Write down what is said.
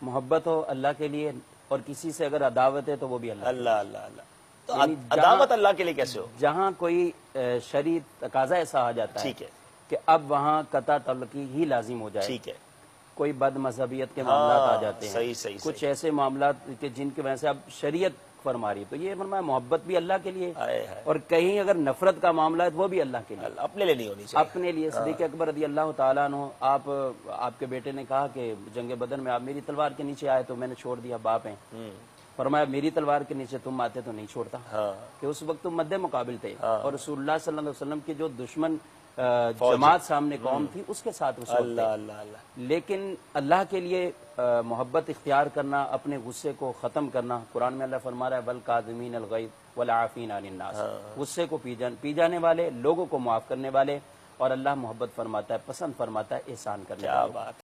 محبت ہو اللہ کے لیے اور کسی سے اگر عداوت ہے تو وہ بھی اللہ اللہ اللہ اللہ. تو یعنی عداوت اللہ کے لیے کیسے ہو؟ جہاں کوئی شرعی تقاضا ایسا آ جاتا ہے ٹھیک ہے کہ اب وہاں قطع تعلقی ہی لازم ہو جائے. ٹھیک ہے. کوئی بد مذہبیت کے معاملات آ جاتے ہیں, صحیح صحیح کچھ ایسے معاملات کہ جن کی وجہ سے اب شریعت فرما رہی ہے, تو یہ فرمایا محبت بھی اللہ کے لیے, اور کہیں اگر نفرت کا معاملہ ہے وہ بھی اللہ کے لیے, اپنے لیے نہیں ہونی چاہیے. اپنے لیے. صدیق اکبر رضی اللہ تعالیٰ عنہ, آپ کے بیٹے نے کہا کہ جنگ بدر میں آپ میری تلوار کے نیچے آئے تو میں نے چھوڑ دیا, باپ ہیں. فرمایا میری تلوار کے نیچے تم آتے تو نہیں چھوڑتا, کہ اس وقت تم مد مقابل تھے, اور رسول اللہ صلی اللہ علیہ وسلم کی جو دشمن جماعت سامنے قوم تھی اس کے ساتھ اس وقت تھے. لیکن اللہ کے لیے محبت اختیار کرنا, اپنے غصے کو ختم کرنا. قرآن میں اللہ فرما رہا ہے والکاظمین الغیظ والعافین عن الناس, غصے کو پی جانے والے, لوگوں کو معاف کرنے والے, اور اللہ محبت فرماتا ہے, پسند فرماتا ہے احسان کرنے والے.